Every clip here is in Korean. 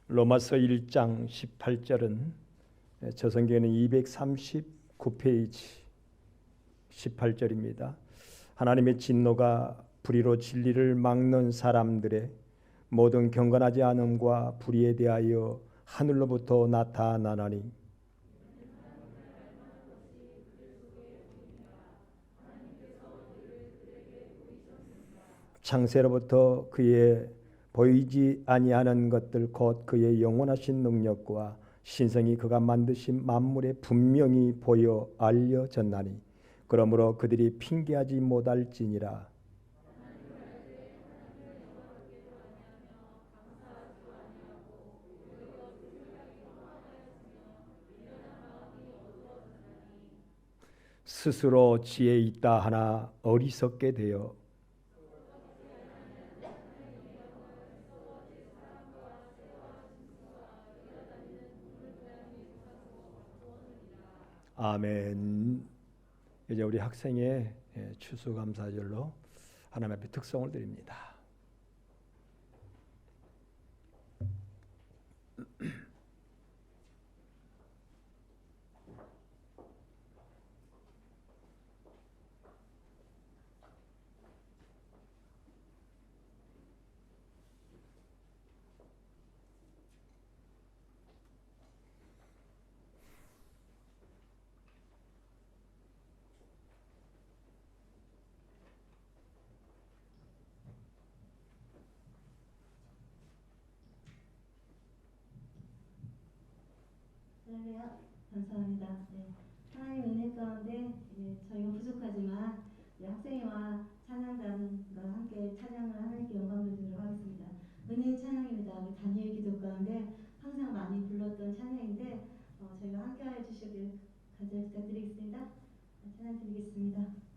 로마서 1장 18절은 저 성경에는 239페이지 18절입니다. 하나님의 진노가 불의로 진리를 막는 사람들의 모든 경건하지 않음과 불의에 대하여 하늘로부터 나타나나니 창세로부터 그의 보이지 아니하는 것들 곧 그의 영원하신 능력과 신성이 그가 만드신 만물에 분명히 보여 알려졌나니 그러므로 그들이 핑계하지 못할지니라. 스스로 지혜 있다 하나 어리석게 되어 아멘. 이제 우리 학생의 추수감사절로 하나님 앞에 특송을 드립니다. 할렐루야, 감사합니다. 하나님 은혜 가운데 저희가 부족하지만 학생회와 찬양단과 함께 찬양을 하나님께 영광 돌리도록 하겠습니다. 은혜의 찬양입니다. 우리 다니엘 기도 가운데 항상 많이 불렀던 찬양인데 저희가 함께하여 주시길 간절히 부탁드리겠습니다. 찬양 드리겠습니다.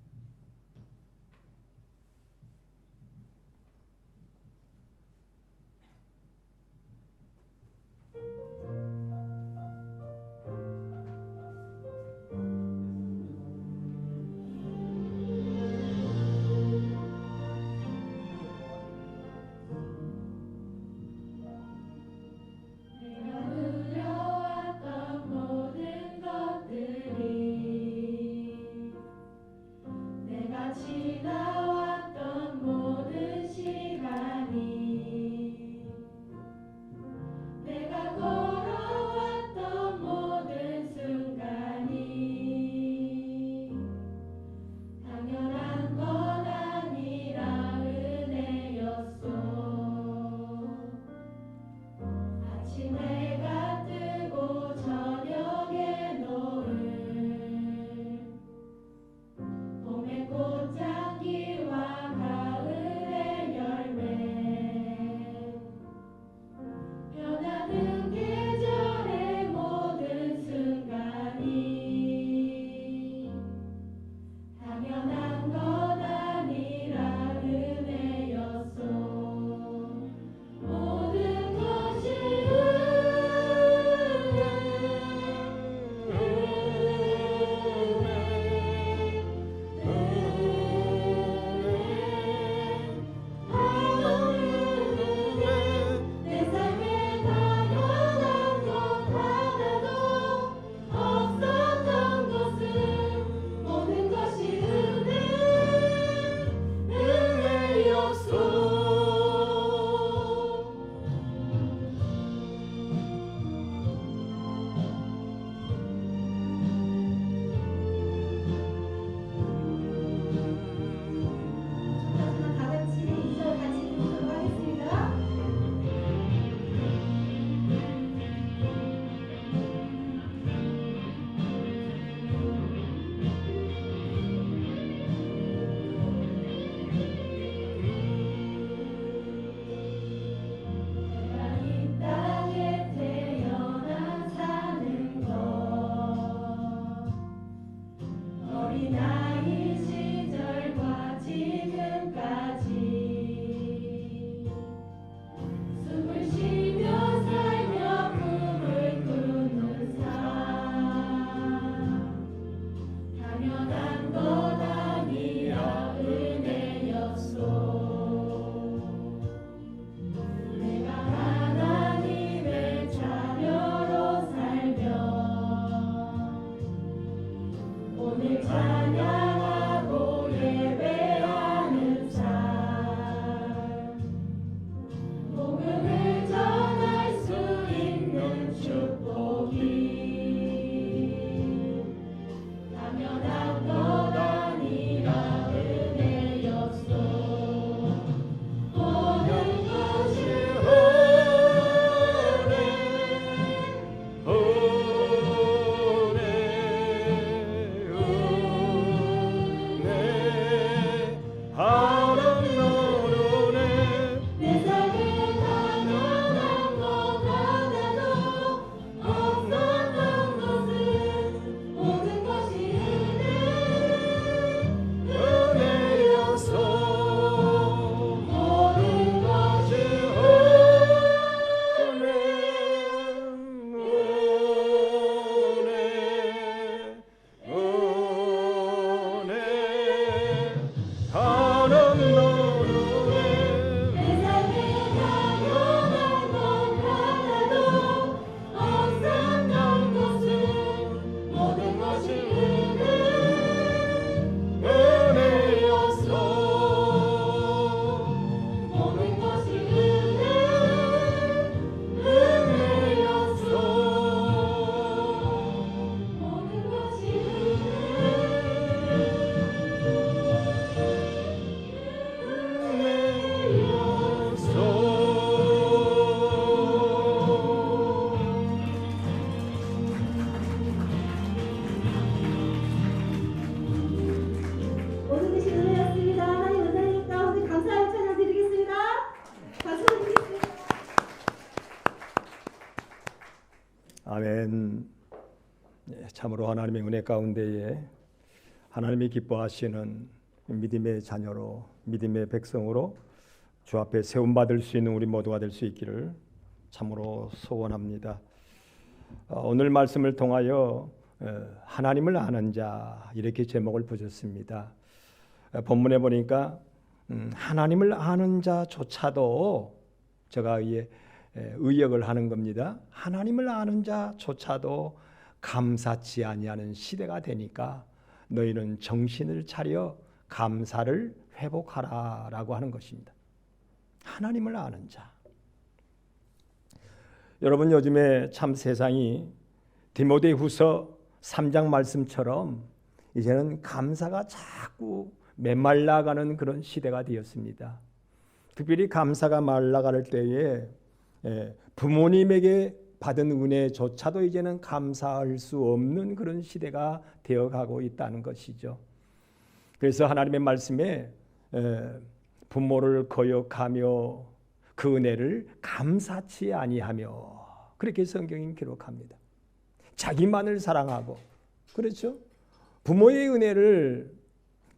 아멘. 참으로 하나님의 은혜 가운데에 하나님이 기뻐하시는 믿음의 자녀로, 믿음의 백성으로 주 앞에 세움받을 수 있는 우리 모두가 될 수 있기를 참으로 소원합니다. 오늘 말씀을 통하여 하나님을 아는 자, 이렇게 제목을 붙였습니다. 본문에 보니까 하나님을 아는 자조차도, 제가 의역을 하는 겁니다. 하나님을 아는 자조차도 감사치 아니하는 시대가 되니까 너희는 정신을 차려 감사를 회복하라라고 하는 것입니다. 하나님을 아는 자. 여러분, 요즘에 참 세상이 디모데후서 3장 말씀처럼 이제는 감사가 자꾸 메말라가는 그런 시대가 되었습니다. 특별히 감사가 말라갈 때에 부모님에게 받은 은혜조차도 이제는 감사할 수 없는 그런 시대가 되어가고 있다는 것이죠. 그래서 하나님의 말씀에 부모를 거역하며 그 은혜를 감사치 아니하며, 그렇게 성경이 기록합니다. 자기만을 사랑하고, 그렇죠? 부모의 은혜를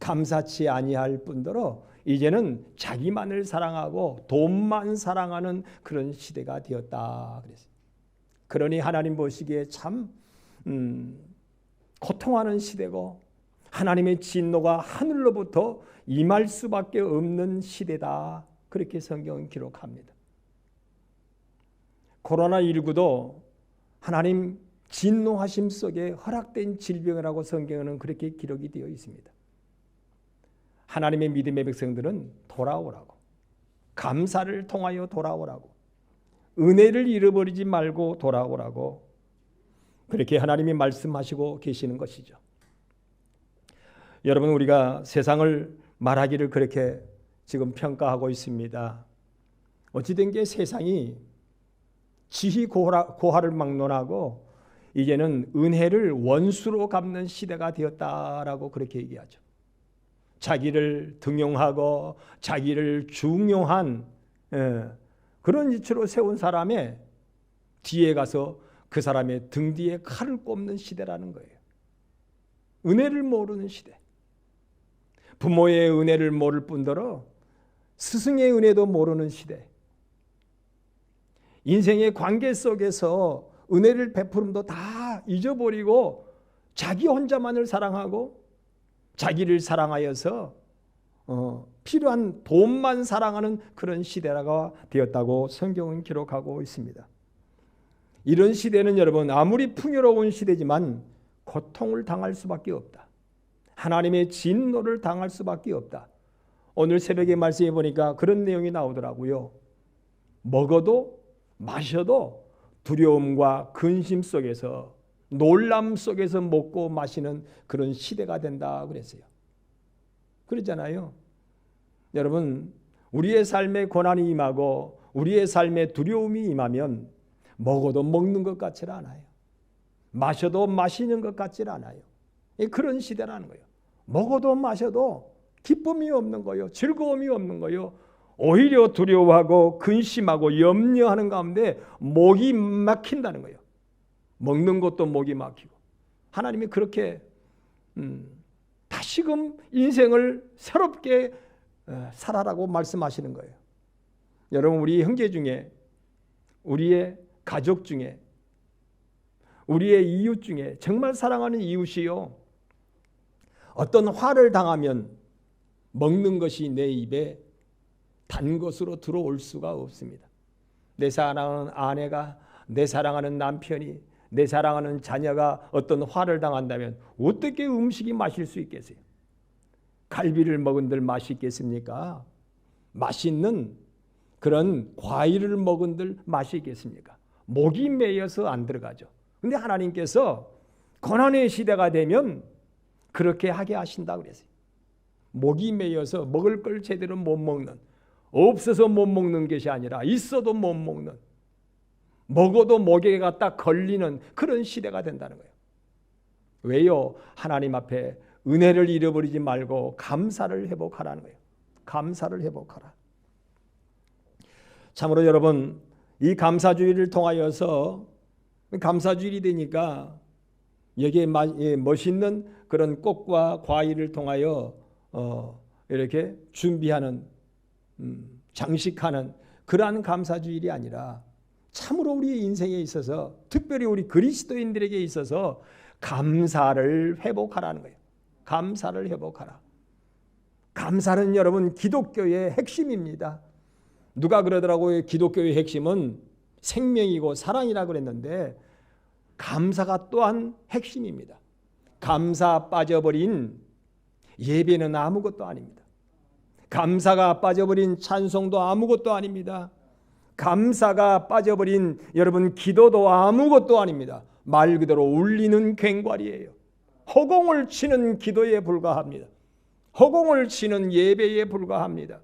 감사치 아니할 뿐더러 이제는 자기만을 사랑하고 돈만 사랑하는 그런 시대가 되었다 그랬어요. 그러니 하나님 보시기에 참 고통하는 시대고 하나님의 진노가 하늘로부터 임할 수밖에 없는 시대다, 그렇게 성경은 기록합니다. 코로나19도 하나님 진노하심 속에 허락된 질병이라고 성경에는 그렇게 기록이 되어 있습니다. 하나님의 믿음의 백성들은 돌아오라고, 감사를 통하여 돌아오라고, 은혜를 잃어버리지 말고 돌아오라고, 그렇게 하나님이 말씀하시고 계시는 것이죠. 여러분, 우리가 세상을 말하기를 그렇게 지금 평가하고 있습니다. 어찌된 게 세상이 지희 고하를 막론하고 이제는 은혜를 원수로 갚는 시대가 되었다라고 그렇게 얘기하죠. 자기를 등용하고 자기를 중용한 그런 이치로 세운 사람의 뒤에 가서 그 사람의 등 뒤에 칼을 꼽는 시대라는 거예요. 은혜를 모르는 시대. 부모의 은혜를 모를 뿐더러 스승의 은혜도 모르는 시대. 인생의 관계 속에서 은혜를 베푸름도 다 잊어버리고 자기 혼자만을 사랑하고 자기를 사랑하여서 필요한 돈만 사랑하는 그런 시대가 되었다고 성경은 기록하고 있습니다. 이런 시대는 여러분, 아무리 풍요로운 시대지만 고통을 당할 수밖에 없다. 하나님의 진노를 당할 수밖에 없다. 오늘 새벽에 말씀해 보니까 그런 내용이 나오더라고요. 먹어도 마셔도 두려움과 근심 속에서, 놀람 속에서 먹고 마시는 그런 시대가 된다 그랬어요. 그렇잖아요. 여러분, 우리의 삶에 고난이 임하고 우리의 삶에 두려움이 임하면 먹어도 먹는 것 같지 않아요. 마셔도 마시는 것 같지 않아요. 그런 시대라는 거예요. 먹어도 마셔도 기쁨이 없는 거예요. 즐거움이 없는 거예요. 오히려 두려워하고 근심하고 염려하는 가운데 목이 막힌다는 거예요. 먹는 것도 목이 막히고. 하나님이 그렇게 다시금 인생을 새롭게 살아라고 말씀하시는 거예요. 여러분, 우리 형제 중에, 우리의 가족 중에, 우리의 이웃 중에 정말 사랑하는 이웃이요, 어떤 화를 당하면 먹는 것이 내 입에 단 것으로 들어올 수가 없습니다. 내 사랑하는 아내가, 내 사랑하는 남편이, 내 사랑하는 자녀가 어떤 화를 당한다면 어떻게 음식이 마실 수 있겠어요? 갈비를 먹은들 맛이 있겠습니까? 맛있는 그런 과일을 먹은들 맛이 있겠습니까? 목이 메여서 안 들어가죠. 근데 하나님께서 고난의 시대가 되면 그렇게 하게 하신다 그랬어요. 목이 메여서 먹을 걸 제대로 못 먹는, 없어서 못 먹는 것이 아니라 있어도 못 먹는, 먹어도 목에 갖다 걸리는 그런 시대가 된다는 거예요. 왜요? 하나님 앞에 은혜를 잃어버리지 말고 감사를 회복하라는 거예요. 감사를 회복하라. 참으로 여러분, 이 감사주의를 통하여서 감사주일이 되니까 여기에 멋있는 그런 꽃과 과일을 통하여 이렇게 준비하는 장식하는 그러한 감사주일이 아니라 참으로 우리 인생에 있어서 특별히 우리 그리스도인들에게 있어서 감사를 회복하라는 거예요. 감사를 회복하라. 감사는 여러분 기독교의 핵심입니다. 누가 그러더라고요. 기독교의 핵심은 생명이고 사랑이라고 그랬는데 감사가 또한 핵심입니다. 감사 빠져버린 예배는 아무것도 아닙니다. 감사가 빠져버린 찬송도 아무것도 아닙니다. 감사가 빠져버린 여러분 기도도 아무것도 아닙니다. 말 그대로 울리는 괭과리예요. 허공을 치는 기도에 불과합니다. 허공을 치는 예배에 불과합니다.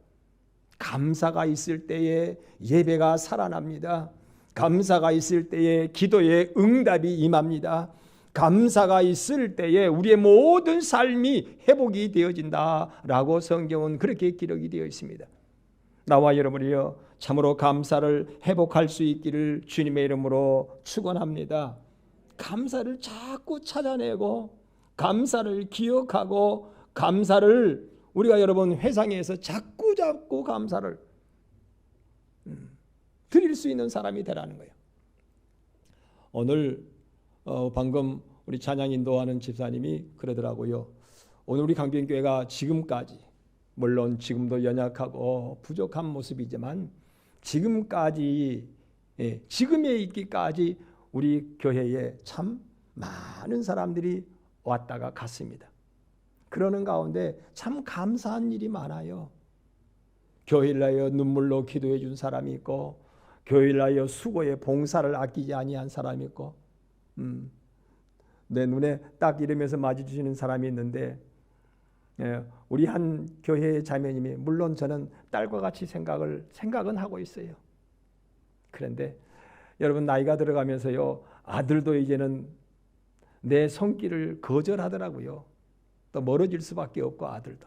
감사가 있을 때에 예배가 살아납니다. 감사가 있을 때에 기도의 응답이 임합니다. 감사가 있을 때에 우리의 모든 삶이 회복이 되어진다라고 성경은 그렇게 기록이 되어 있습니다. 나와 여러분이요 참으로 감사를 회복할 수 있기를 주님의 이름으로 축원합니다. 감사를 자꾸 찾아내고 감사를 기억하고 감사를 우리가 여러분 회상에서 자꾸 감사를 드릴 수 있는 사람이 되라는 거예요. 오늘 방금 우리 찬양 인도하는 집사님이 그러더라고요. 오늘 우리 강변교회가 지금까지 물론 지금도 연약하고 부족한 모습이지만 지금까지 지금에 있기까지 우리 교회에 참 많은 사람들이 왔다가 갔습니다. 그러는 가운데 참 감사한 일이 많아요. 교회를 하여 눈물로 기도해 준 사람이 있고 교회를 하여 수고의 봉사를 아끼지 아니한 사람이 있고 내 눈에 딱 이러면서 맞아주시는 사람이 있는데 우리 한 교회의 자매님이 물론 저는 딸과 같이 생각은 하고 있어요. 그런데 여러분 나이가 들어가면서요 아들도 이제는 내 손길을 거절하더라고요. 또 멀어질 수밖에 없고 아들도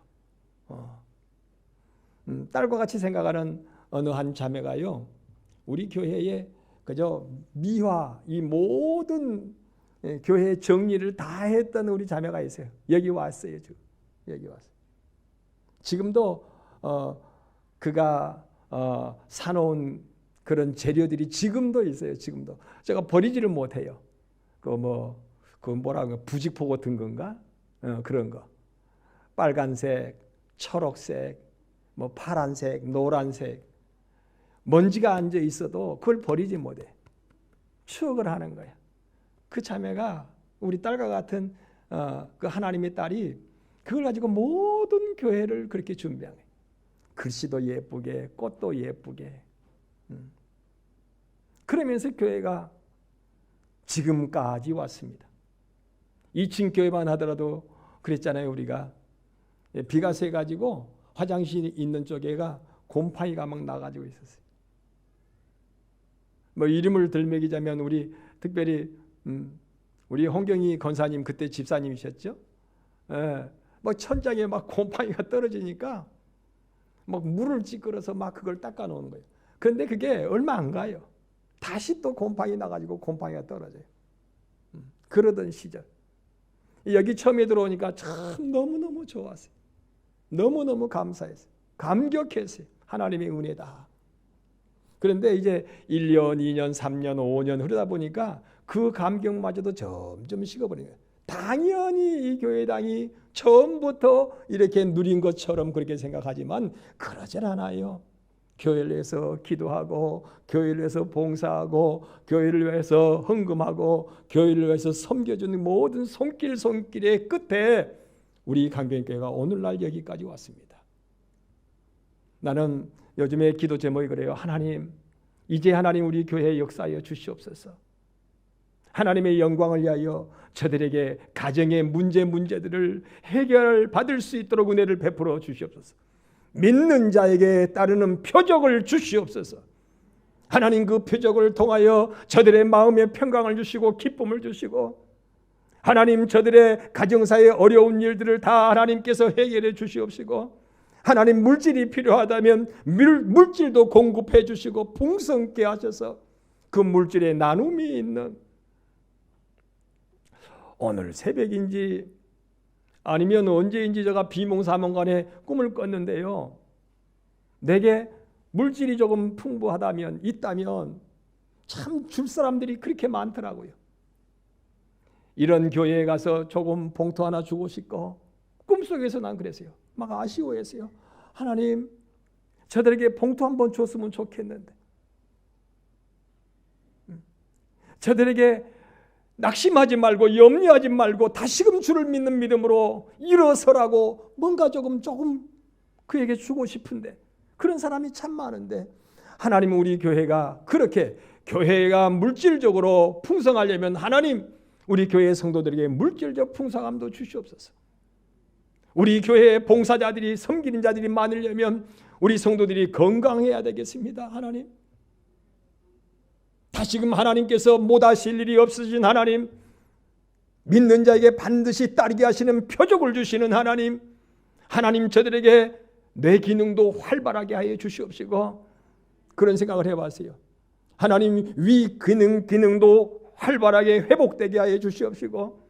딸과 같이 생각하는 어느 한 자매가요 우리 교회에 그저 미화 이 모든 교회 정리를 다 했던 우리 자매가 있어요. 여기 왔어요. 지금 여기 왔어요. 지금도 그가 사놓은 그런 재료들이 지금도 있어요. 지금도 제가 버리지를 못해요. 그 뭐라고 부직포 같은 건가? 그런 거. 빨간색, 초록색, 뭐 파란색, 노란색 먼지가 앉아 있어도 그걸 버리지 못해. 추억을 하는 거야. 그 자매가 우리 딸과 같은 그 하나님의 딸이 그걸 가지고 모든 교회를 그렇게 준비한 거예요. 글씨도 예쁘게, 꽃도 예쁘게. 그러면서 교회가 지금까지 왔습니다. 2층 교회만 하더라도 그랬잖아요. 우리가 비가 새가지고 화장실이 있는 쪽에가 곰팡이가 막 나가지고 있었어요. 뭐 이름을 들먹이자면 우리 특별히 우리 홍경희 권사님 그때 집사님이셨죠. 막 천장에 막 곰팡이가 떨어지니까 막 물을 찌그러서 막 그걸 닦아 놓는 거예요. 그런데 그게 얼마 안 가요. 다시 또 곰팡이 나가지고 곰팡이가 떨어져요. 그러던 시절. 여기 처음에 들어오니까 참 너무너무 좋았어요. 너무너무 감사했어요. 감격했어요. 하나님의 은혜다. 그런데 이제 1년, 2년, 3년, 5년 흐르다 보니까 그 감격마저도 점점 식어버린 거예요. 당연히 이 교회당이 처음부터 이렇게 누린 것처럼 그렇게 생각하지만 그러질 않아요. 교회를 위해서 기도하고 교회를 위해서 봉사하고 교회를 위해서 헌금하고 교회를 위해서 섬겨주는 모든 손길의 끝에 우리 강변교회가 오늘날 여기까지 왔습니다. 나는 요즘에 기도 제목이 그래요. 하나님, 이제 하나님 우리 교회에 역사하여 주시옵소서. 하나님의 영광을 위하여 저들에게 가정의 문제들을 해결받을 수 있도록 은혜를 베풀어 주시옵소서. 믿는 자에게 따르는 표적을 주시옵소서. 하나님 그 표적을 통하여 저들의 마음에 평강을 주시고 기쁨을 주시고 하나님 저들의 가정사의 어려운 일들을 다 하나님께서 해결해 주시옵시고 하나님 물질이 필요하다면 물질도 공급해 주시고 풍성케 하셔서 그 물질에 나눔이 있는 오늘 새벽인지 아니면 언제인지 제가 비몽사몽간에 꿈을 꿨는데요. 내게 물질이 조금 있다면 참 줄 사람들이 그렇게 많더라고요. 이런 교회에 가서 조금 봉투 하나 주고 싶고 꿈속에서 난 그랬어요. 막 아쉬워했어요. 하나님, 저들에게 봉투 한번 줬으면 좋겠는데, 저들에게 낙심하지 말고 염려하지 말고 다시금 주를 믿는 믿음으로 일어서라고 뭔가 조금 그에게 주고 싶은데, 그런 사람이 참 많은데, 하나님, 우리 교회가 그렇게 교회가 물질적으로 풍성하려면 하나님, 우리 교회 성도들에게 물질적 풍성함도 주시옵소서. 우리 교회에 봉사자들이, 섬기는 자들이 많으려면 우리 성도들이 건강해야 되겠습니다. 하나님, 다시금 하나님께서 못하실 일이 없으신 하나님, 믿는 자에게 반드시 따르게 하시는 표적을 주시는 하나님, 하나님, 저들에게 뇌 기능도 활발하게 하여 주시옵시고, 그런 생각을 해봤어요. 하나님, 위 기능도 활발하게 회복되게 하여 주시옵시고,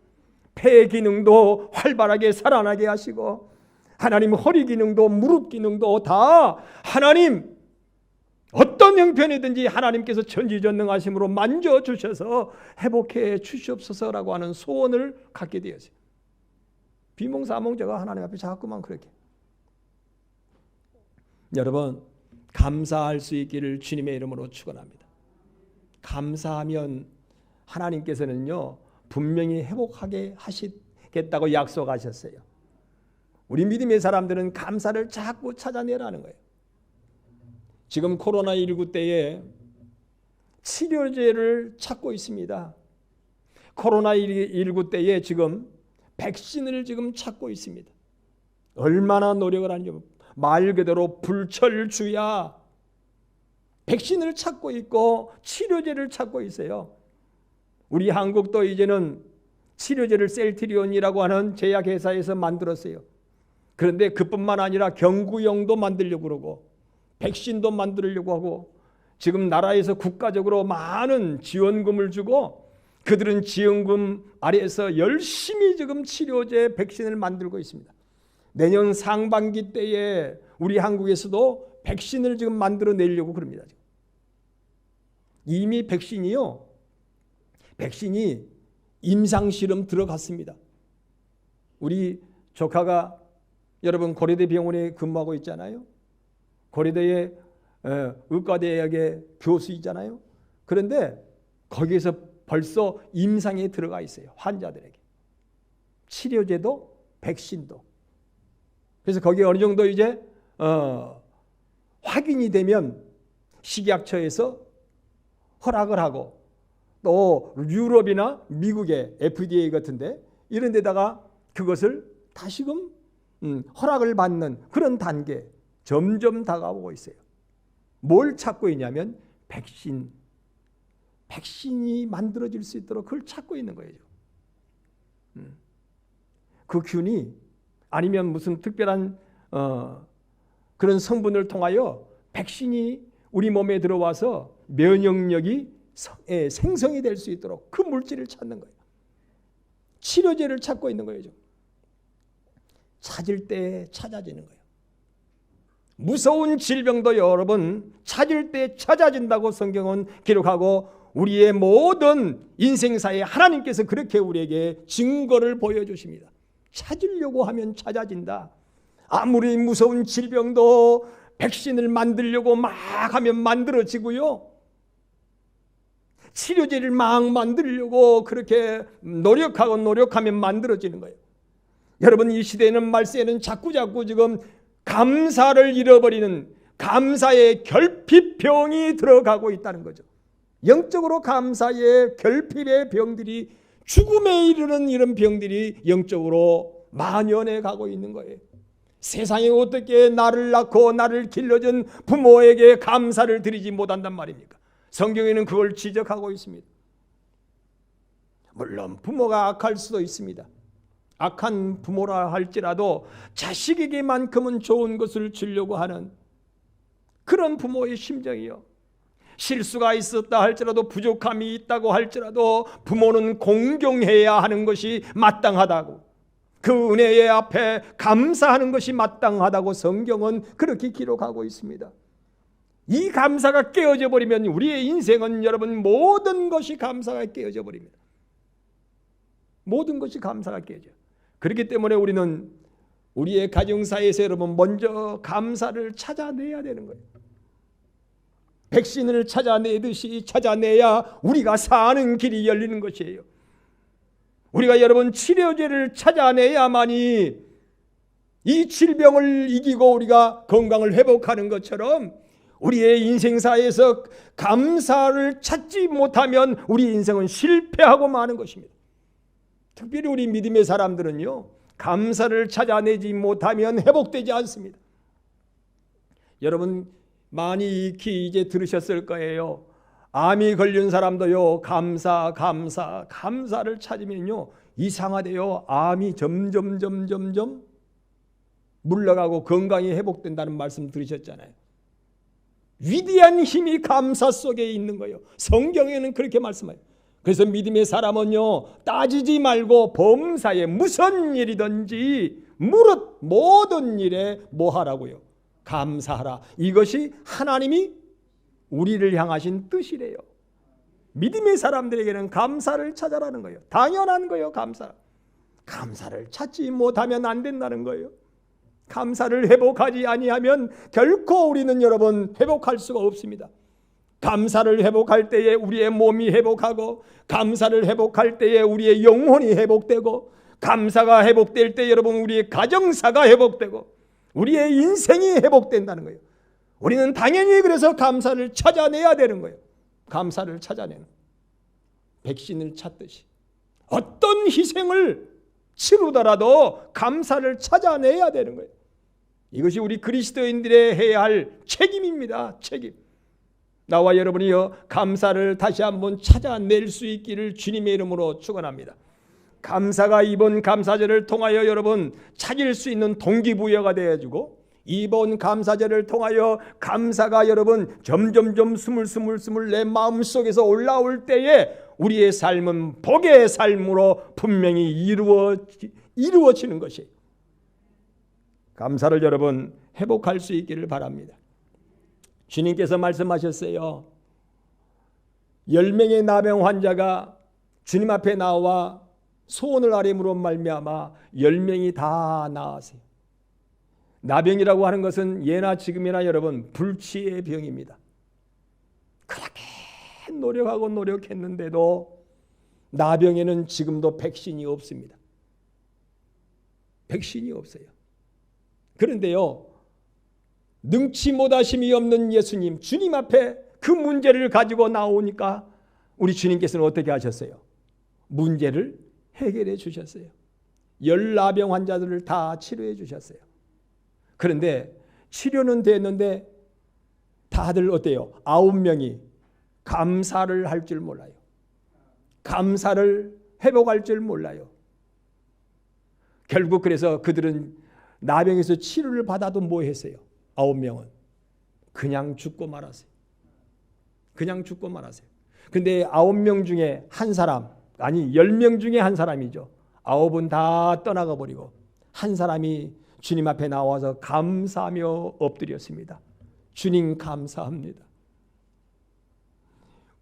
폐 기능도 활발하게 살아나게 하시고, 하나님, 허리 기능도 무릎 기능도 다 하나님 어떤 형편이든지 하나님께서 전지전능하심으로 만져주셔서 회복해 주시옵소서라고 하는 소원을 갖게 되었어요. 비몽사몽 제가 하나님 앞에 자꾸만 그렇게. 여러분, 감사할 수 있기를 주님의 이름으로 축원합니다. 감사하면 하나님께서는요 분명히 회복하게 하시겠다고 약속하셨어요. 우리 믿음의 사람들은 감사를 자꾸 찾아내라는 거예요. 지금 코로나19 때에 치료제를 찾고 있습니다. 코로나19 때에 지금 백신을 지금 찾고 있습니다. 얼마나 노력을 하는지, 말 그대로 불철주야 백신을 찾고 있고 치료제를 찾고 있어요. 우리 한국도 이제는 치료제를 셀트리온이라고 하는 제약회사에서 만들었어요. 그런데 그뿐만 아니라 경구용도 만들려고 그러고 백신도 만들려고 하고, 지금 나라에서 국가적으로 많은 지원금을 주고 그들은 지원금 아래에서 열심히 지금 치료제 백신을 만들고 있습니다. 내년 상반기 때에 우리 한국에서도 백신을 지금 만들어내려고 그럽니다. 이미 백신이 임상실험 들어갔습니다. 우리 조카가 여러분 고려대 병원에 근무하고 있잖아요. 고려대의 의과대학의 교수이잖아요. 그런데 거기에서 벌써 임상에 들어가 있어요. 환자들에게. 치료제도 백신도. 그래서 거기에 어느 정도 이제 확인이 되면 식약처에서 허락을 하고, 또 유럽이나 미국의 FDA 같은데 이런 데다가 그것을 다시금 허락을 받는 그런 단계 점점 다가오고 있어요. 뭘 찾고 있냐면 백신이 만들어질 수 있도록 그걸 찾고 있는 거예요. 그 균이 아니면 무슨 특별한 그런 성분을 통하여 백신이 우리 몸에 들어와서 면역력이 생성이 될 수 있도록 그 물질을 찾는 거예요. 치료제를 찾고 있는 거예요. 찾을 때 찾아지는 거예요. 무서운 질병도 여러분 찾을 때 찾아진다고 성경은 기록하고, 우리의 모든 인생사에 하나님께서 그렇게 우리에게 증거를 보여주십니다. 찾으려고 하면 찾아진다. 아무리 무서운 질병도 백신을 만들려고 막 하면 만들어지고요. 치료제를 막 만들려고 그렇게 노력하면 만들어지는 거예요. 여러분, 이 시대에는 말세에는 자꾸 지금 감사를 잃어버리는 감사의 결핍병이 들어가고 있다는 거죠. 영적으로 감사의 결핍의 병들이, 죽음에 이르는 이런 병들이 영적으로 만연해 가고 있는 거예요. 세상에 어떻게 나를 낳고 나를 길러준 부모에게 감사를 드리지 못한단 말입니까? 성경에는 그걸 지적하고 있습니다. 물론 부모가 악할 수도 있습니다. 악한 부모라 할지라도 자식에게만큼은 좋은 것을 주려고 하는 그런 부모의 심정이요. 실수가 있었다 할지라도 부족함이 있다고 할지라도 부모는 공경해야 하는 것이 마땅하다고, 그 은혜의 앞에 감사하는 것이 마땅하다고 성경은 그렇게 기록하고 있습니다. 이 감사가 깨어져 버리면 우리의 인생은 여러분 모든 것이 감사가 깨어져 버립니다. 모든 것이 감사가 깨어져요. 그렇기 때문에 우리는 우리의 가정사에서 여러분 먼저 감사를 찾아내야 되는 거예요. 백신을 찾아내듯이 찾아내야 우리가 사는 길이 열리는 것이에요. 우리가 여러분 치료제를 찾아내야만이 이 질병을 이기고 우리가 건강을 회복하는 것처럼 우리의 인생사에서 감사를 찾지 못하면 우리 인생은 실패하고 마는 것입니다. 특별히 우리 믿음의 사람들은요, 감사를 찾아내지 못하면 회복되지 않습니다. 여러분 많이 익히 이제 들으셨을 거예요. 암이 걸린 사람도요, 감사를 찾으면요 이상하대요. 암이 점점 물러가고 건강이 회복된다는 말씀 들으셨잖아요. 위대한 힘이 감사 속에 있는 거예요. 성경에는 그렇게 말씀해요. 그래서 믿음의 사람은요, 따지지 말고 범사에 무슨 일이든지 무릇 모든 일에 뭐 하라고요? 감사하라. 이것이 하나님이 우리를 향하신 뜻이래요. 믿음의 사람들에게는 감사를 찾아라는 거예요. 당연한 거예요. 감사를 찾지 못하면 안 된다는 거예요. 감사를 회복하지 아니하면 결코 우리는 여러분 회복할 수가 없습니다. 감사를 회복할 때에 우리의 몸이 회복하고, 감사를 회복할 때에 우리의 영혼이 회복되고, 감사가 회복될 때 여러분 우리의 가정사가 회복되고 우리의 인생이 회복된다는 거예요. 우리는 당연히 그래서 감사를 찾아내야 되는 거예요. 감사를 찾아내는, 백신을 찾듯이 어떤 희생을 치르더라도 감사를 찾아내야 되는 거예요. 이것이 우리 그리스도인들의 해야 할 책임입니다. 책임. 나와 여러분이요, 감사를 다시 한번 찾아낼 수 있기를 주님의 이름으로 축원합니다. 감사가 이번 감사절을 통하여 여러분 찾을 수 있는 동기부여가 되어주고, 이번 감사절을 통하여 감사가 여러분 점점 스물스물 내 마음속에서 올라올 때에 우리의 삶은 복의 삶으로 분명히 이루어지는 것이에요. 감사를 여러분 회복할 수 있기를 바랍니다. 주님께서 말씀하셨어요. 10명의 나병 환자가 주님 앞에 나와 소원을 아뢰므로 말미암아 10명이 다 나았어요. 나병이라고 하는 것은 예나 지금이나 여러분 불치의 병입니다. 그렇게 노력했는데도 나병에는 지금도 백신이 없습니다. 백신이 없어요. 그런데요, 능치 못하심이 없는 예수님, 주님 앞에 그 문제를 가지고 나오니까 우리 주님께서는 어떻게 하셨어요? 문제를 해결해 주셨어요. 10나병 환자들을 다 치료해 주셨어요. 그런데 치료는 됐는데 다들 어때요? 9명이 감사를 할 줄 몰라요. 감사를 회복할 줄 몰라요. 결국 그래서 그들은 나병에서 치료를 받아도 뭐 했어요? 9명은 그냥 죽고 말았어요. 그냥 죽고 말았어요. 근데 9명 중에 한 사람, 아니 10명 중에 한 사람이죠. 9은 다 떠나가 버리고 한 사람이 주님 앞에 나와서 감사하며 엎드렸습니다. 주님 감사합니다.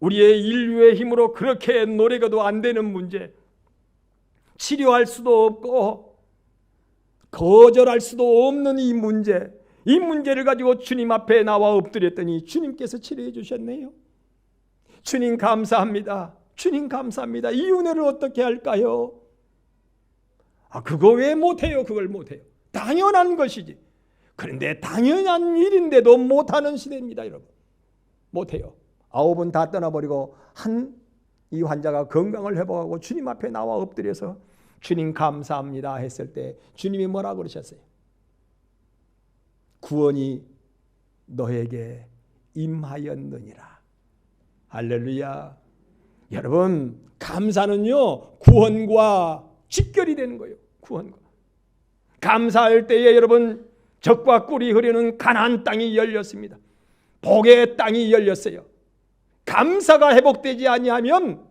우리의 인류의 힘으로 그렇게 노력해도 안 되는 문제, 치료할 수도 없고 거절할 수도 없는 이 문제를 가지고 주님 앞에 나와 엎드렸더니 주님께서 치료해 주셨네요. 주님 감사합니다. 주님 감사합니다. 이 은혜를 어떻게 할까요? 그거 왜 못해요? 그걸 못해요. 당연한 것이지. 그런데 당연한 일인데도 못하는 시대입니다, 여러분. 못해요. 9은 다 떠나버리고 이 환자가 건강을 회복하고 주님 앞에 나와 엎드려서 주님 감사합니다 했을 때 주님이 뭐라고 그러셨어요? 구원이 너에게 임하였느니라. 할렐루야. 여러분, 감사는요 구원과 직결이 되는 거예요. 구원과. 감사할 때에 여러분 젖과 꿀이 흐르는 가나안 땅이 열렸습니다. 복의 땅이 열렸어요. 감사가 회복되지 아니하면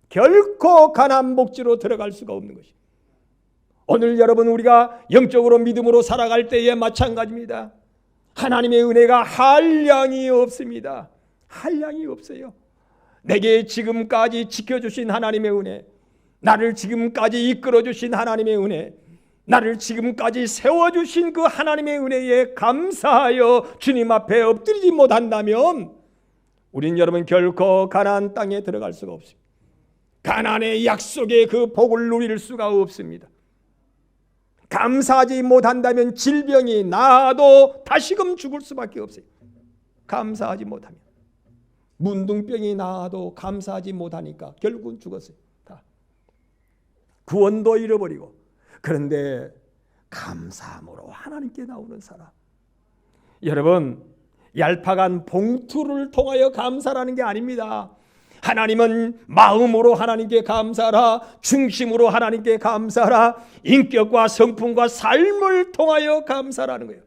결코 가나안 복지로 들어갈 수가 없는 것입니다. 오늘 여러분 우리가 영적으로 믿음으로 살아갈 때에 마찬가지입니다. 하나님의 은혜가 한량이 없습니다. 한량이 없어요. 내게 지금까지 지켜주신 하나님의 은혜, 나를 지금까지 이끌어주신 하나님의 은혜, 나를 지금까지 세워주신 그 하나님의 은혜에 감사하여 주님 앞에 엎드리지 못한다면 우린 여러분 결코 가나안 땅에 들어갈 수가 없습니다. 가나안의 약속의 그 복을 누릴 수가 없습니다. 감사하지 못한다면 질병이 나아도 다시금 죽을 수밖에 없어요. 감사하지 못하면 문둥병이 나아도 감사하지 못하니까 결국은 죽었어요. 다 구원도 잃어버리고. 그런데 감사함으로 하나님께 나오는 사람, 여러분 얄팍한 봉투를 통하여 감사라는 게 아닙니다. 하나님은 마음으로 하나님께 감사하라, 중심으로 하나님께 감사하라, 인격과 성품과 삶을 통하여 감사라는 거예요.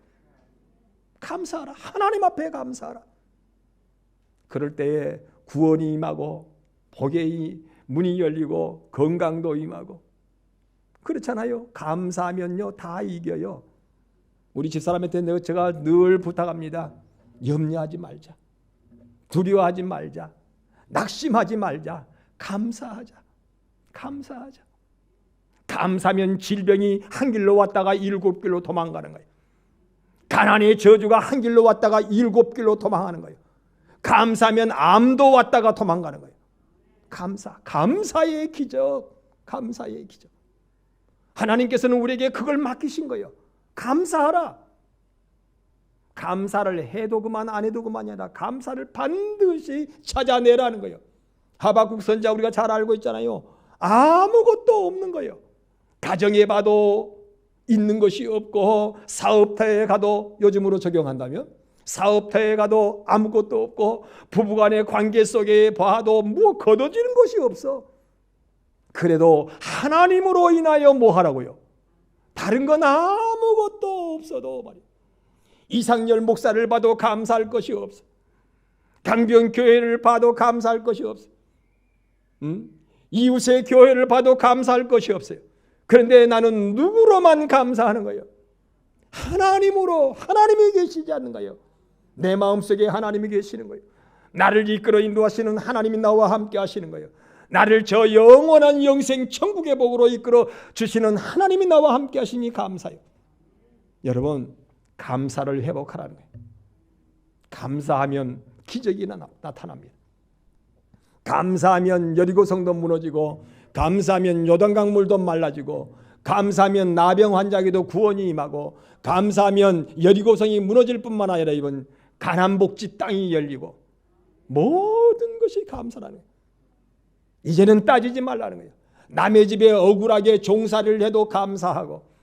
감사하라, 하나님 앞에 감사하라. 그럴 때에 구원이 임하고 복의 문이 열리고 건강도 임하고 그렇잖아요. 감사하면요 다 이겨요. 우리 집사람한테 제가 늘 부탁합니다. 염려하지 말자, 두려워하지 말자, 낙심하지 말자, 감사하자. 감사하자. 감사하면 질병이 한 길로 왔다가 7길로 도망가는 거예요. 가난의 저주가 한 길로 왔다가 7길로 도망가는 거예요. 감사하면 암도 왔다가 도망가는 거예요. 감사의 기적, 감사의 기적. 하나님께서는 우리에게 그걸 맡기신 거예요. 감사하라. 감사를 해도 그만 안 해도 그만이 아니라 감사를 반드시 찾아내라는 거예요. 하박국 선지자 우리가 잘 알고 있잖아요. 아무것도 없는 거예요. 가정에 봐도 있는 것이 없고, 사업터에 가도 요즘으로 적용한다면 사업터에 가도 아무것도 없고, 부부간의 관계 속에 봐도 뭐 거둬지는 것이 없어. 그래도 하나님으로 인하여 뭐 하라고요? 다른 건 아무것도 없어도 말이에요. 이상열 목사를 봐도 감사할 것이 없어. 강변 교회를 봐도 감사할 것이 없어. 이웃의 교회를 봐도 감사할 것이 없어요. 그런데 나는 누구로만 감사하는 거예요? 하나님으로. 하나님이 계시지 않는 거예요. 내 마음속에 하나님이 계시는 거예요. 나를 이끌어 인도하시는 하나님이 나와 함께 하시는 거예요. 나를 저 영원한 영생 천국의 복으로 이끌어 주시는 하나님이 나와 함께 하시니 감사해요. 여러분, 감사를 회복하라는 거예요. 감사하면 기적이 나타납니다. 감사하면 여리고성도 무너지고, 감사하면 요단강 물도 말라지고, 감사하면 나병 환자에게도 구원이 임하고, 감사하면 여리고성이 무너질 뿐만 아니라 이번 가나안 복지 땅이 열리고, 모든 것이 감사라는 거예요. 이제는 따지지 말라는 거예요. 남의 집에 억울하게 종살이를 해도 감사하고,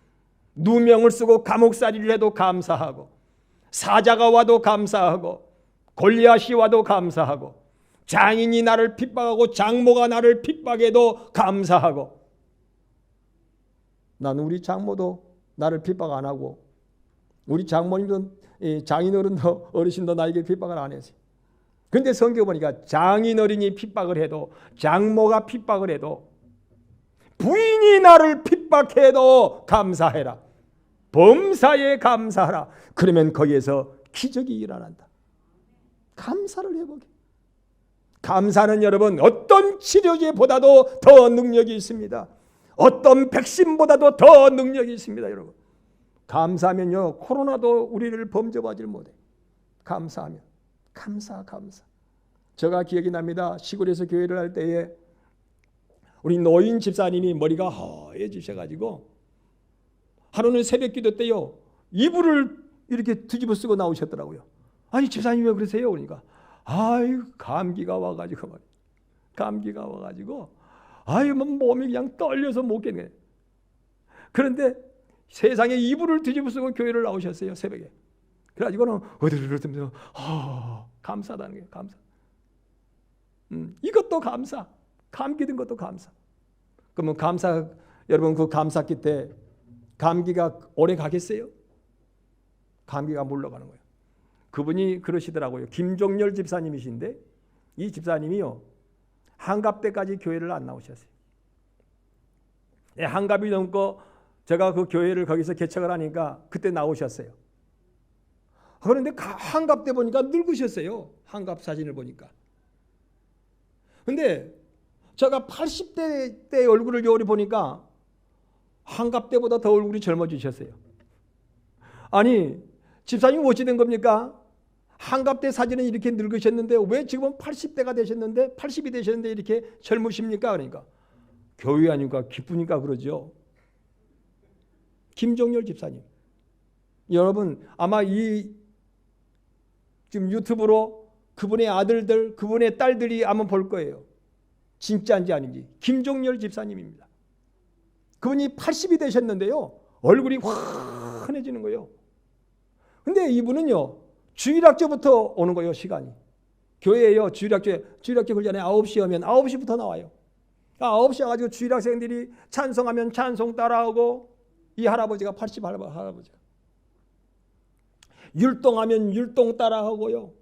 누명을 쓰고 감옥살이를 해도 감사하고, 사자가 와도 감사하고, 골리앗이 와도 감사하고, 장인이 나를 핍박하고 장모가 나를 핍박해도 감사하고. 나는 우리 장모도 나를 핍박 안 하고, 우리 장모님도 장인어른도 어르신도 나에게 핍박을 안 했어요. 근데 성경 보니까 장인어른이 핍박을 해도, 장모가 핍박을 해도, 부인이 나를 핍박해도 감사해라. 범사에 감사하라. 그러면 거기에서 기적이 일어난다. 감사를 해보게. 감사는 여러분 어떤 치료제보다도 더 능력이 있습니다. 어떤 백신보다도 더 능력이 있습니다. 여러분, 감사하면요 코로나도 우리를 범접하지 못해. 감사하면 감사. 제가 기억이 납니다. 시골에서 교회를 할 때에 우리 노인 집사님이 머리가 허해지셔가지고 하루는 새벽 기도 때요 이불을 이렇게 뒤집어 쓰고 나오셨더라고요. 아니 집사님 왜 그러세요? 그러니까 아유 감기가 와가지고 말이야. 감기가 와가지고 아유 몸이 그냥 떨려서 못 겠네. 그런데 세상에 이불을 뒤집어 쓰고 교회를 나오셨어요. 새벽에. 그래가지고는 어디를 감사하다는 게 감사. 이것도 감사. 감기 든 것도 감사. 그러면 감사, 여러분 그 감사기 때 감기가 오래 가겠어요? 감기가 물러가는 거예요. 그분이 그러시더라고요. 김종렬 집사님이신데 이 집사님이요, 한갑 때까지 교회를 안 나오셨어요. 한갑이 넘고 제가 그 교회를 거기서 개척을 하니까 그때 나오셨어요. 그런데 한갑 때 보니까 늙으셨어요. 한갑 사진을 보니까. 근데 제가 80대 때 얼굴을 요리 보니까 한갑 때보다 더 얼굴이 젊어지셨어요. 아니, 집사님 어찌 된 겁니까? 한갑 때 사진은 이렇게 늙으셨는데 왜 지금은 80대가 되셨는데 80이 되셨는데 이렇게 젊으십니까? 그러니까 교회 하니까 기쁘니까 그러죠. 김종렬 집사님. 여러분 아마 이 지금 유튜브로 그분의 아들들, 그분의 딸들이 아마 볼 거예요. 진짜인지 아닌지. 김종렬 집사님입니다. 그분이 80이 되셨는데요. 얼굴이 환해지는 거예요. 근데 이분은요. 주일학교부터 오는 거예요. 시간이. 교회에요. 주일학교 그 전에 9시 오면 9시부터 나와요. 9시 와가지고 주일학생들이 찬송하면 찬송 따라하고 이 할아버지가 80 할아버지가 율동하면 율동 따라하고요.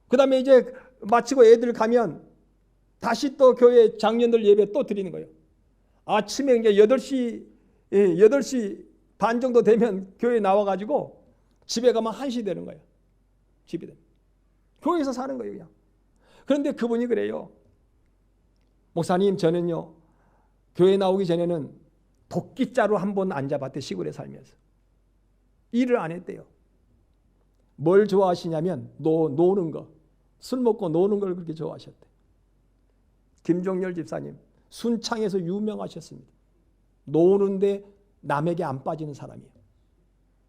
그 다음에 이제 마치고 애들 가면 다시 또 교회 장년들 예배 또 드리는 거예요. 아침에 이제 8시 반 정도 되면 교회 나와가지고 집에 가면 1시 되는 거예요. 집에 되면. 교회에서 사는 거예요, 그냥. 그런데 그분이 그래요. 목사님, 저는요, 교회 나오기 전에는 도끼자루 한 번 안 잡았대, 시골에 살면서. 일을 안 했대요. 뭘 좋아하시냐면, 노는 거. 술 먹고 노는 걸 그렇게 좋아하셨대. 김종렬 집사님, 순창에서 유명하셨습니다. 노는데 남에게 안 빠지는 사람이에요.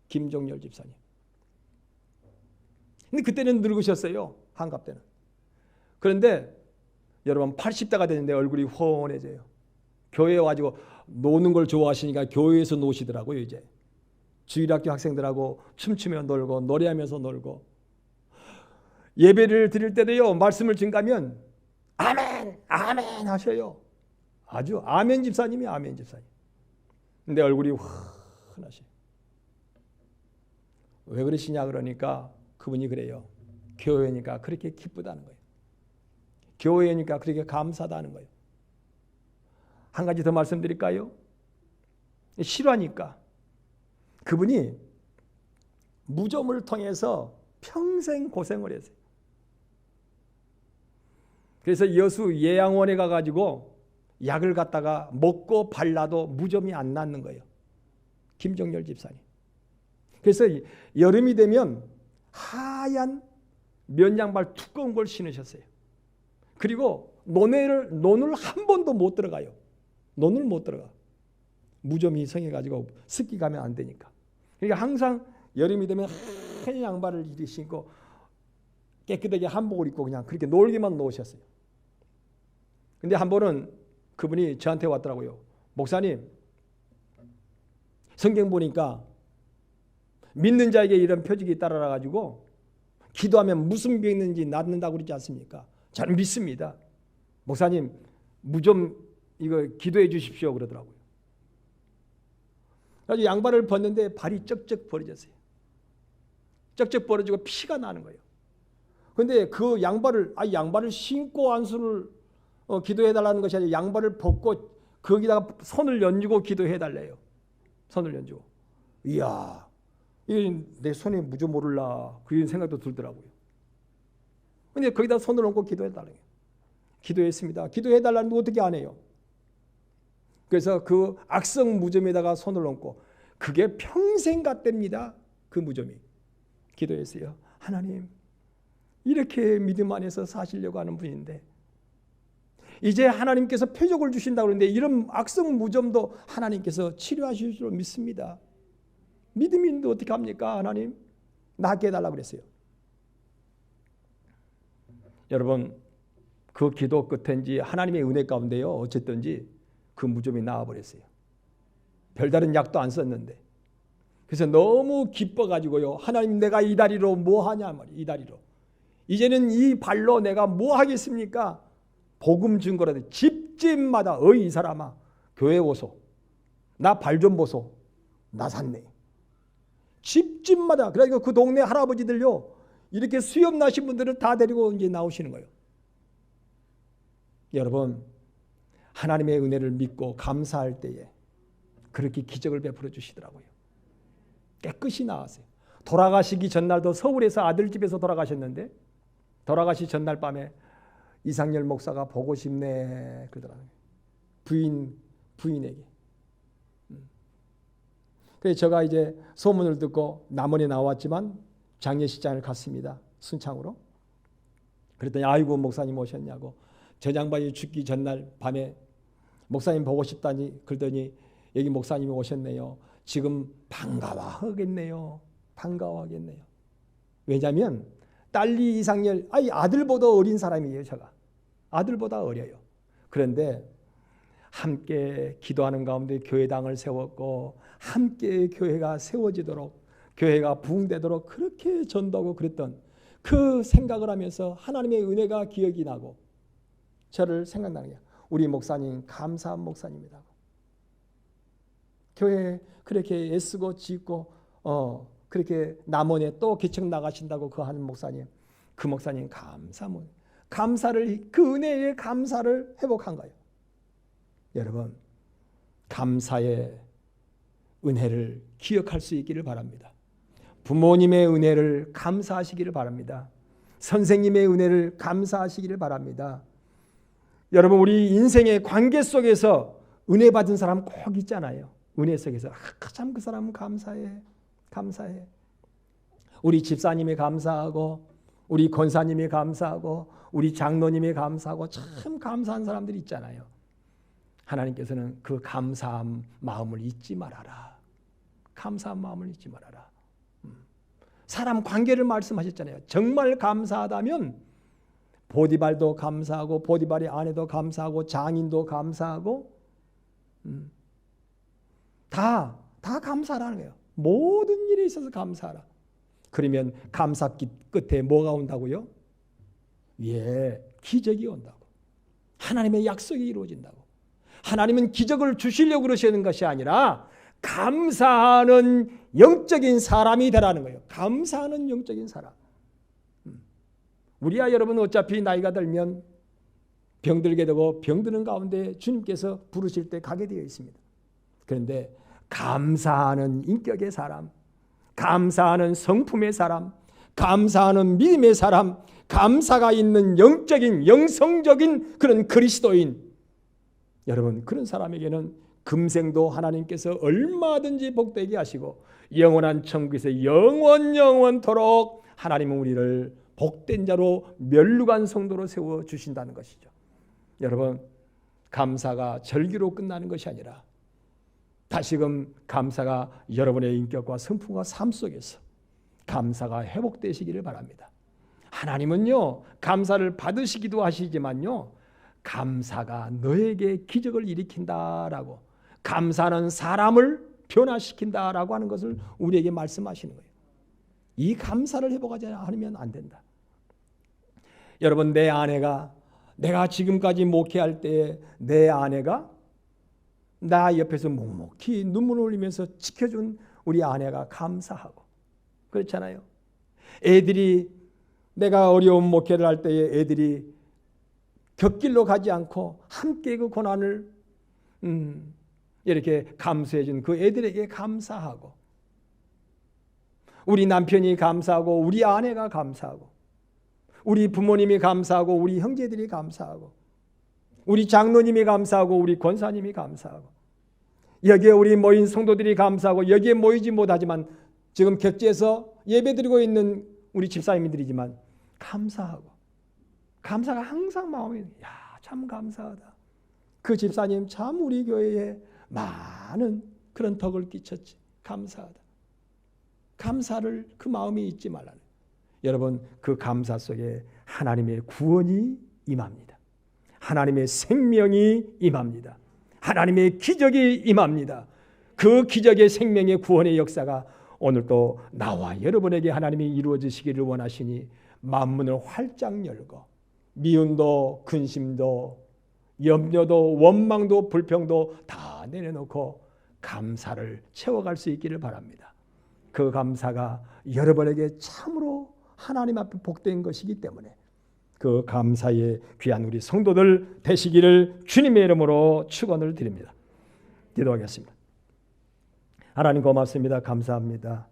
김종렬 집사님. 근데 그때는 늙으셨어요. 한갑 때는. 그런데 여러분 80대가 되는데 얼굴이 훤해져요. 교회에 와가지고 노는 걸 좋아하시니까 교회에서 노시더라고요. 이제 주일학교 학생들하고 춤추며 놀고 노래하면서 놀고 예배를 드릴 때도요. 말씀을 증가하면 아멘 아멘 하셔요. 아주 아멘 집사님이 아멘 집사님. 근데 얼굴이 환하셔요. 왜 그러시냐 그러니까 그분이 그래요. 교회니까 그렇게 기쁘다는 거예요. 교회니까 그렇게 감사하다는 거예요. 한 가지 더 말씀드릴까요? 실화니까. 그분이 무좀을 통해서 평생 고생을 했어요. 그래서 여수 예양원에 가가지고 약을 갖다가 먹고 발라도 무좀이 안 낫는 거예요. 김종렬 집사님. 그래서 여름이 되면 하얀 면양발 두꺼운 걸 신으셨어요. 그리고 논을 한 번도 못 들어가요. 논을 못 들어가. 무좀이 성해가지고 습기 가면 안 되니까. 그러니까 항상 여름이 되면 하얀 양발을 이렇게 신고 깨끗하게 한복을 입고 그냥 그렇게 놀기만 놓으셨어요. 근데 한 번은 그분이 저한테 왔더라고요. 목사님, 성경 보니까 믿는 자에게 이런 표적이 따라가지고 기도하면 무슨 병이 있는지 낫는다고 그러지 않습니까? 저는 믿습니다. 목사님, 무좀 이거 기도해 주십시오 그러더라고요. 그래서 양발을 벗는데 발이 쩍쩍 벌어졌어요. 쩍쩍 벌어지고 피가 나는 거예요. 그런데 그 양발을 신고 안수를 기도해 달라는 것이 아니라 양발을 벗고 거기다가 손을 얹고 기도해 달래요. 손을 얹고. 이야, 내 손에 무좀 오를라 그런 생각도 들더라고요. 근데 거기다 손을 얹고 기도해 달래요. 기도했습니다. 기도해 달라는데 어떻게 안 해요? 그래서 그 악성 무좀에다가 손을 얹고 그게 평생 갔답니다. 그 무좀이. 기도했어요. 하나님, 이렇게 믿음 안에서 사시려고 하는 분인데 이제 하나님께서 표적을 주신다고 그러는데 이런 악성 무좀도 하나님께서 치료하실 줄 믿습니다. 믿음이 있는데 어떻게 합니까? 하나님, 낫게 해달라고 그랬어요. 여러분, 그 기도 끝인지 하나님의 은혜 가운데요. 어쨌든지 그 무좀이 나아버렸어요. 별다른 약도 안 썼는데. 그래서 너무 기뻐가지고요. 하나님, 내가 이 다리로 뭐 하냐 말이에요. 이 다리로. 이제는 이 발로 내가 뭐 하겠습니까? 복음 증거라도 집집마다 이 사람아 교회 오소. 나 발 좀 보소. 나 샀네. 집집마다. 그래서 그 동네 할아버지들요. 이렇게 수염 나신 분들을 다 데리고 이제 나오시는 거예요. 여러분, 하나님의 은혜를 믿고 감사할 때에 그렇게 기적을 베풀어 주시더라고요. 깨끗이 나았어요. 돌아가시기 전날도 서울에서 아들 집에서 돌아가셨는데 돌아가시 전날 밤에 이상열 목사가 보고 싶네 그러더라고요. 부인에게. 그래서 제가 이제 소문을 듣고 남원에 나왔지만 장례식장을 갔습니다. 순창으로. 그랬더니 아이고 목사님 오셨냐고. 저 양반이 죽기 전날 밤에 목사님 보고 싶다니 그러더니 여기 목사님이 오셨네요. 지금 반가워하겠네요. 반가워하겠네요. 왜냐하면 딸리 이상열 아들보다 어린 사람이에요. 제가 아들보다 어려요. 그런데 함께 기도하는 가운데 교회당을 세웠고 함께 교회가 세워지도록 교회가 부흥되도록 그렇게 전도하고 그랬던 그 생각을 하면서 하나님의 은혜가 기억이 나고 저를 생각나는 거예요. 우리 목사님 감사한 목사님이라고. 교회 그렇게 애쓰고 짓고 그렇게 남원에 또 개척 나가신다고 그 하는 목사님, 그 목사님 감사를 그 은혜의 감사를 회복한 거예요. 여러분 감사의 은혜를 기억할 수 있기를 바랍니다. 부모님의 은혜를 감사하시기를 바랍니다. 선생님의 은혜를 감사하시기를 바랍니다. 여러분 우리 인생의 관계 속에서 은혜 받은 사람 꼭 있잖아요. 은혜 속에서 참 그 사람은 감사해. 우리 집사님이 감사하고 우리 권사님이 감사하고 우리 장로님이 감사하고 참 감사한 사람들이 있잖아요. 하나님께서는 그 감사한 마음을 잊지 말아라. 감사한 마음을 잊지 말아라. 사람 관계를 말씀하셨잖아요. 정말 감사하다면 보디발도 감사하고 보디발의 아내도 감사하고 장인도 감사하고 다 감사하라는 거예요. 모든 일에 있어서 감사하라. 그러면 감사 끝에 뭐가 온다고요? 기적이 온다고. 하나님의 약속이 이루어진다고. 하나님은 기적을 주시려고 그러시는 것이 아니라 감사하는 영적인 사람이 되라는 거예요. 감사하는 영적인 사람. 우리야 여러분 어차피 나이가 들면 병들게 되고 병드는 가운데 주님께서 부르실 때 가게 되어 있습니다. 그런데 감사하는 인격의 사람, 감사하는 성품의 사람, 감사하는 믿음의 사람, 감사가 있는 영적인 영성적인 그런 그리스도인, 여러분 그런 사람에게는 금생도 하나님께서 얼마든지 복되게 하시고 영원한 천국에서 영원토록 하나님은 우리를 복된 자로 멸류관 성도로 세워주신다는 것이죠. 여러분 감사가 절기로 끝나는 것이 아니라 다시금 감사가 여러분의 인격과 성품과 삶 속에서 감사가 회복되시기를 바랍니다. 하나님은요 감사를 받으시기도 하시지만요 감사가 너에게 기적을 일으킨다라고, 감사는 사람을 변화시킨다라고 하는 것을 우리에게 말씀하시는 거예요. 이 감사를 회복하지 않으면 안 된다. 여러분 내 아내가, 내가 지금까지 목회할 때 내 아내가 나 옆에서 묵묵히 눈물을 흘리면서 지켜준 우리 아내가 감사하고 그렇잖아요. 애들이 내가 어려운 목회를 할 때에 애들이 곁길로 가지 않고 함께 그 고난을 이렇게 감수해 준 그 애들에게 감사하고, 우리 남편이 감사하고 우리 아내가 감사하고 우리 부모님이 감사하고 우리 형제들이 감사하고 우리 장로님이 감사하고 우리 권사님이 감사하고 여기에 우리 모인 성도들이 감사하고 여기에 모이지 못하지만 지금 격지에서 예배드리고 있는 우리 집사님들이지만 감사하고, 감사가 항상 마음에 참 감사하다. 그 집사님 참 우리 교회에 많은 그런 덕을 끼쳤지. 감사하다. 감사를 그 마음이 잊지 말라는. 여러분 그 감사 속에 하나님의 구원이 임합니다. 하나님의 생명이 임합니다. 하나님의 기적이 임합니다. 그 기적의 생명의 구원의 역사가 오늘도 나와 여러분에게 하나님이 이루어지시기를 원하시니 만문을 활짝 열고 미움도 근심도 염려도 원망도 불평도 다 내려놓고 감사를 채워갈 수 있기를 바랍니다. 그 감사가 여러분에게 참으로 하나님 앞에 복된 것이기 때문에 그 감사의 귀한 우리 성도들 되시기를 주님의 이름으로 축원을 드립니다. 기도하겠습니다. 하나님 고맙습니다. 감사합니다.